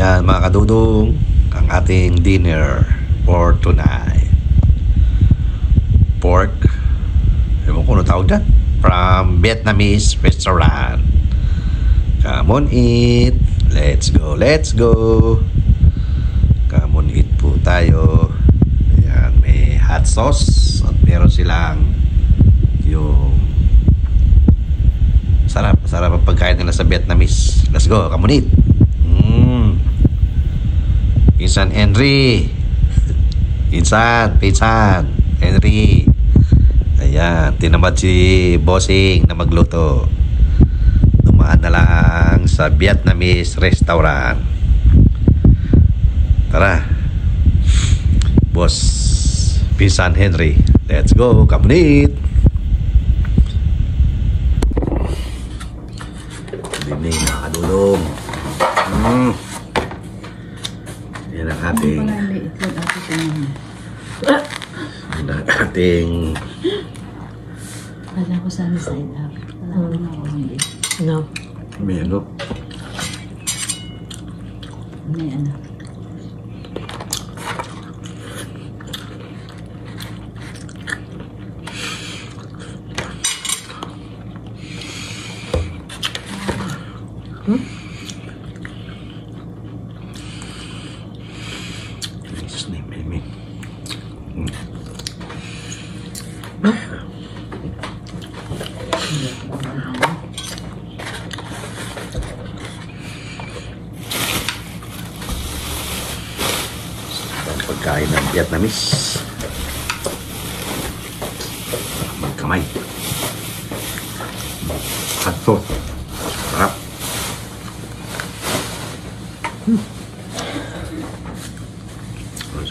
Yan mga kadudong, ang ating dinner for tonight. Pork, ewan ko ano tawag dyan, from Vietnamese restaurant. Come on eat. Let's go, let's go. Come on eat po tayo. Ayan, may hot sauce at meron silang yung sarap ang pagkain nila sa Vietnamese. Let's go, come on eat. Pinsan Henry. Pinsan Henry. Ayan, tinamad si Bossing na magluto. Dumaan na lang sa Vietnamese restaurant. Tara, Boss Pinsan Henry. Let's go, come on eat. Good evening mga kadulong. Yan ang ating Wala ko sa side up. No. May ano? May ano? Jesus name, amen. Ang pagkain ng Vietnamese. Magkamay. Hot sauce. Sarap.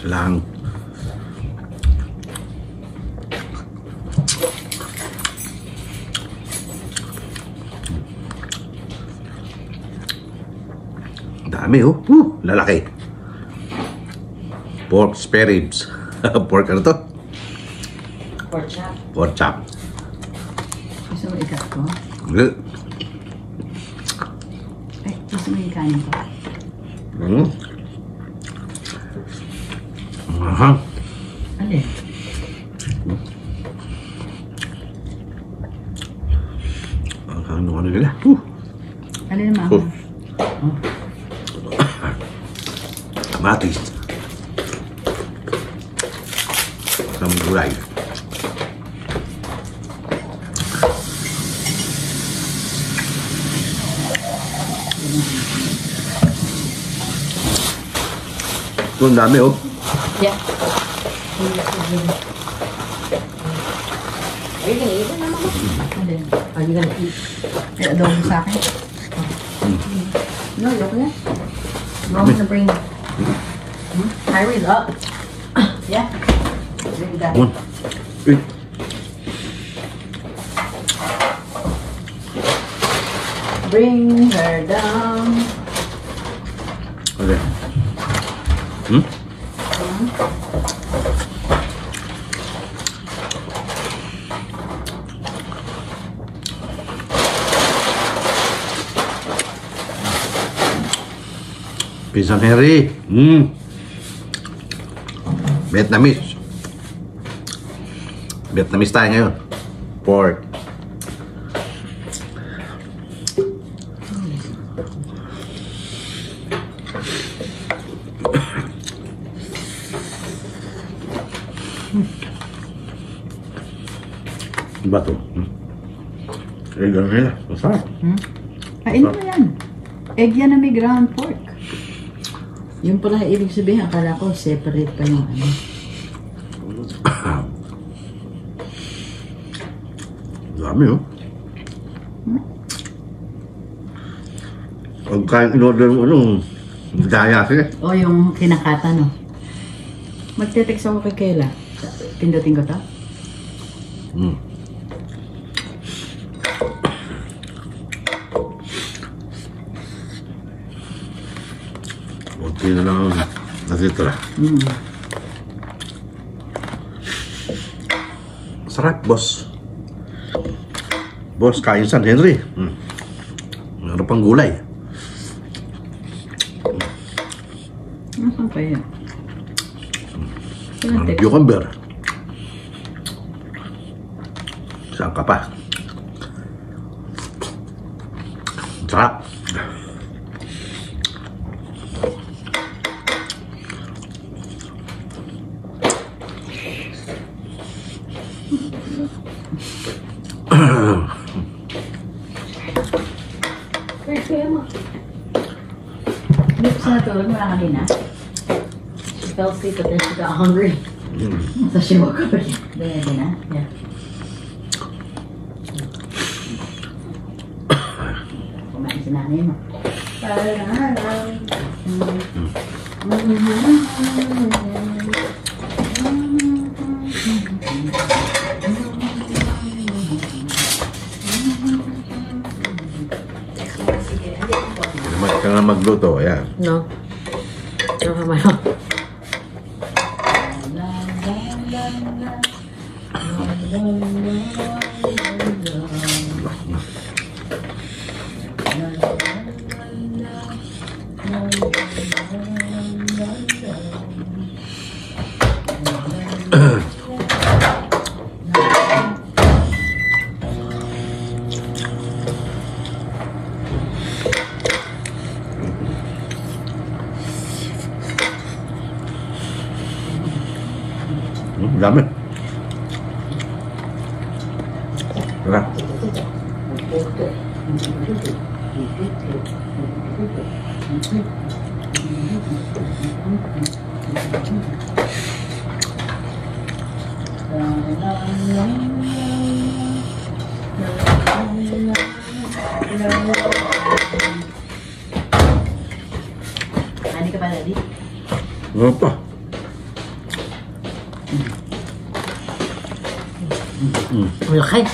Silang dami lalaki. Pork spare ribs. Pork ano to? Pork chop. Pork chop. Gusto mo ikat ko? Good. Ay, gusto mo ikanin ko? Alin? Ano nila? Alin naman ako? Kamatis. Ng gulay. Ito ang dami Yeah. Are you gonna eat it, Mama? Alin? Are you gonna eat? Ay, adobo sa akin? No, look at that. Mom's gonna bring Kyrie's up. Yeah. Bring that. Bring her down. Okay. Pinsan Henry. Vietnamese. Vietnamese tayo ngayon. Pork. Diba ito? Egg ano nila? Masarap. Kain mo yan. Egg yan na may ground pork. Yung pala ibig sabihin, akala ko separate pa yung ano. Dami Pag kain in-order mo daya sila. O yung kinakata, no? Magte-text ako kay Kayla. Pindutin ko to? Kunti na lang natitira. Sarap, boss. Boss, kain San Henry. Meron pang gulay. kaya? Ang cucumber. Saan ka pa? Sarap. Lips na tulog mo na kanina. She fell asleep but then she got hungry. So she woke up again. Ganyan na? Yeah. Kumain si nanay mo. Ka na magluto, ayan. No. No, kamay mo. Dami. Sarap. Ani ka pa, Daddy? Ano pa? Malaki.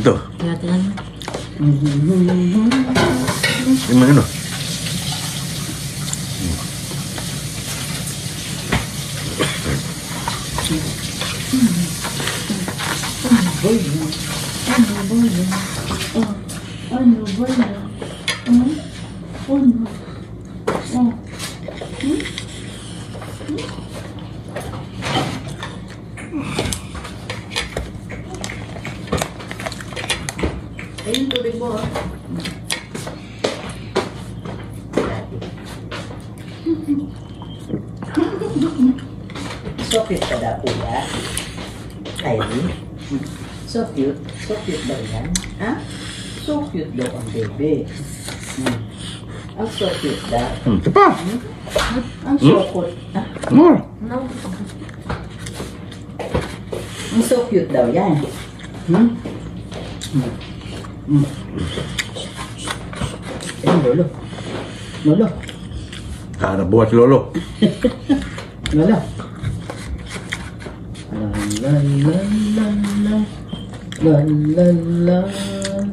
Ito. Tingnan. Yung mga ano? Ayun, tubig mo. So cute ka daw, kuya. Kylie. So cute. So cute daw yan. Ha? So cute daw ang baby. Ang so cute daw. Ito pa. Ang so cute. Ha? More. No. Ang so cute daw yan. Ayun, lolo. Lolo. Hanap buhat si Lolo. Lolo. La la la la la la la la la la. La la la la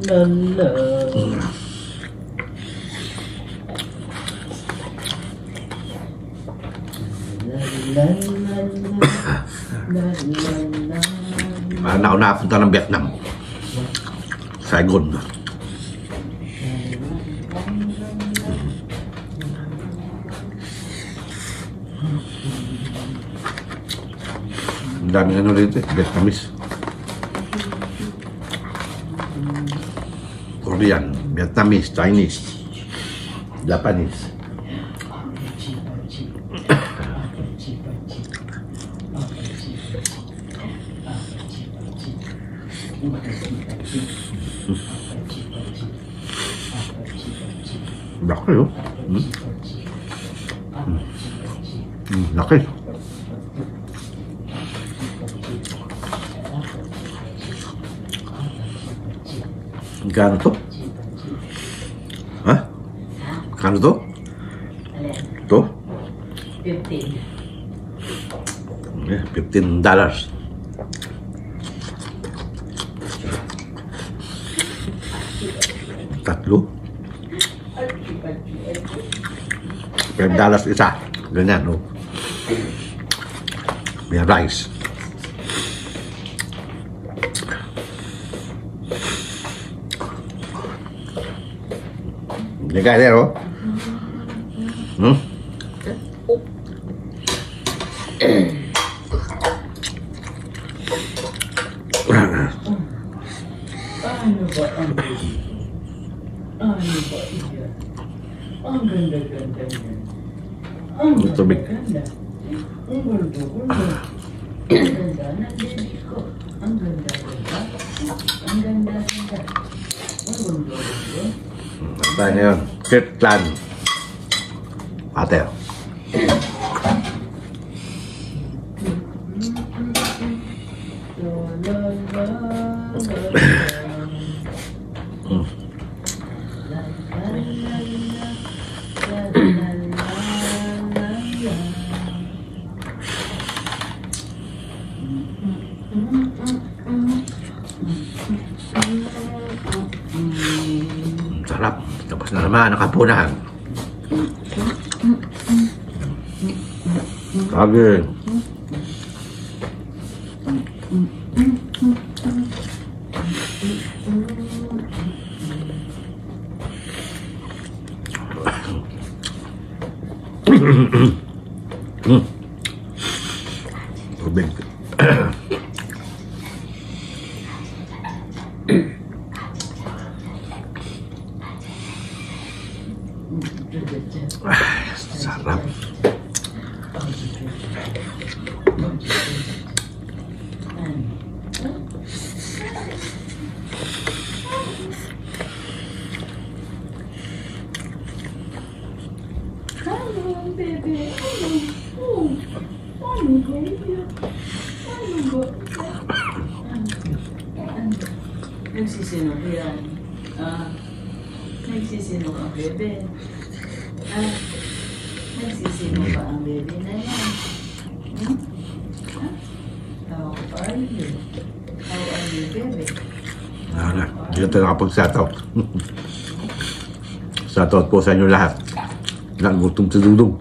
la la. Napunta ng Vietnam. Saigon. Ang daming ano rito eh, Vietnamese. Korean, Vietnamese, Chinese, Japanese. Laki oh. Laki. Magkano to? Ha? Magkano to? To? 15. $15. Tatlo? $5 isa. Ganyan, oh. May rice. Nagkaya there, oh. Ano ba ang Ano ba iyan? Ang ganda-ganda niya. Ang Tubig. ganda-ganda. Ang ganda-ganda. Ang ganda ng baby ko. Ang ganda-ganda. Ang ganda-ganda. Ang ganda-ganda. Ano na yun? Kirtland. Ate. La la la Sarap. Tapos na naman ang kapunan. Sabi. Tubig. Sarap. Hello, baby. Oh, ano ba yan? Ano ba? Nagsisino ba yan? Nagsisino ka, bebe? Nagsisino ba ang bebe na yan? How are you? How are you, bebe? Hindi na tayo nakapag-shoutout. Shoutout po sa inyo lahat. Nagutong sa dudong.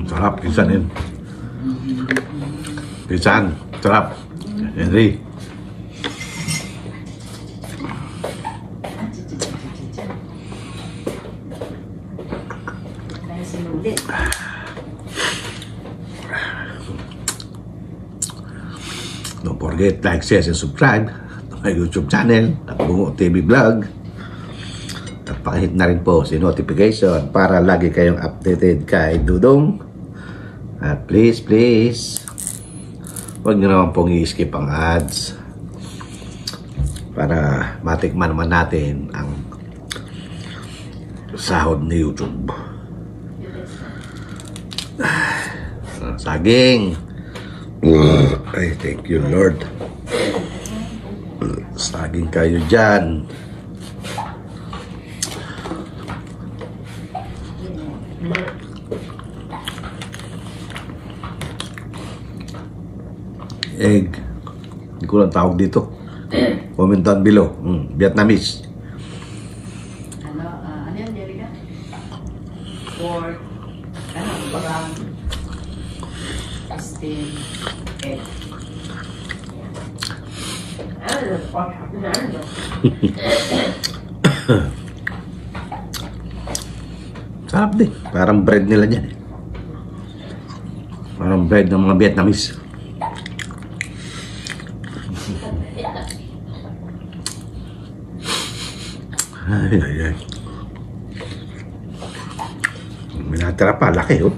Sarap, pinsan yun. Pinsan, sarap. Henry. Sinulit. Don't forget, like, share, and subscribe to my YouTube channel, at Bungo TV Vlog. At pakihit na rin po si notification para lagi kayong updated kay Dudong. At please, huwag nyo naman pong i-skip ang ads para matikman naman natin ang sahod ni YouTube. Saging. Ay, thank you, Lord. Saging kayo dyan. Egg. Hindi ko lang tawag dito. Comment down below. Vietnamese. Ano yan, Jerica? Pork. Ano, parang steam egg. Sarap din. Parang bread nila dyan. Parang bread ng mga Vietnamese. Ay. May natira pa. Laki, oh.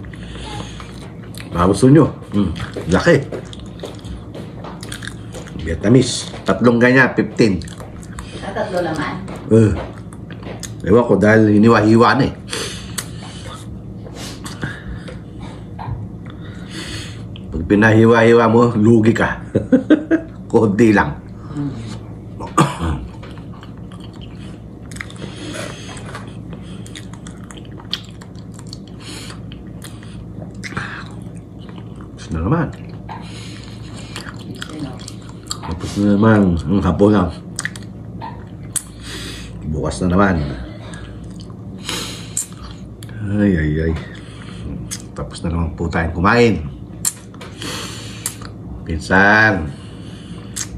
Magusto nyo. Laki. Vietnamese. 3 ganyan, 15. Tatlo laman. Ewan ko dahil hiniwa-hiwa na eh. Pag pinahiwa-hiwa mo, lugi ka. Konti lang. Tapos na naman. Tapos na naman ang hapon na. Bukas na naman. Ay. Tapos na naman po tayong kumain. Pinsan,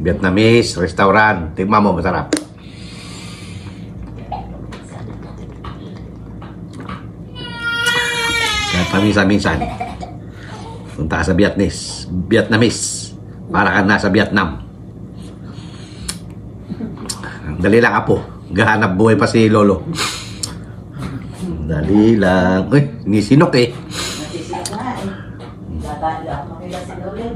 Vietnamese restaurant. Tingnan mo, masarap. Kaya paminsan-minsan, punta ka sa Vietnamese. Para ka nasa Vietnam. Dali lang, apo. Gahanap buhay pa si Lolo. Dali lang. Uy, nisinok eh. Nasisilap na eh. Dadali ako makila si Lolen.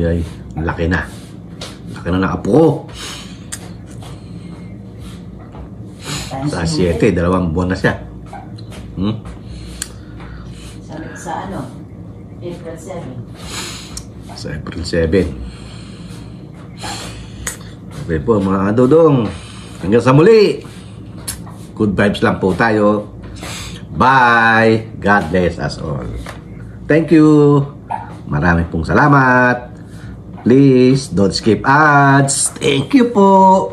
Ay. Laki na. Laki na ng apo ko. Sa 7, 2 buwan na siya. Sa ano? April 7. Sa April 7. Okay po mga dodong. Hanggang sa muli. Good vibes lang po tayo. Bye. God bless us all. Thank you. Maraming pong salamat. Please don't skip ads. Thank you po.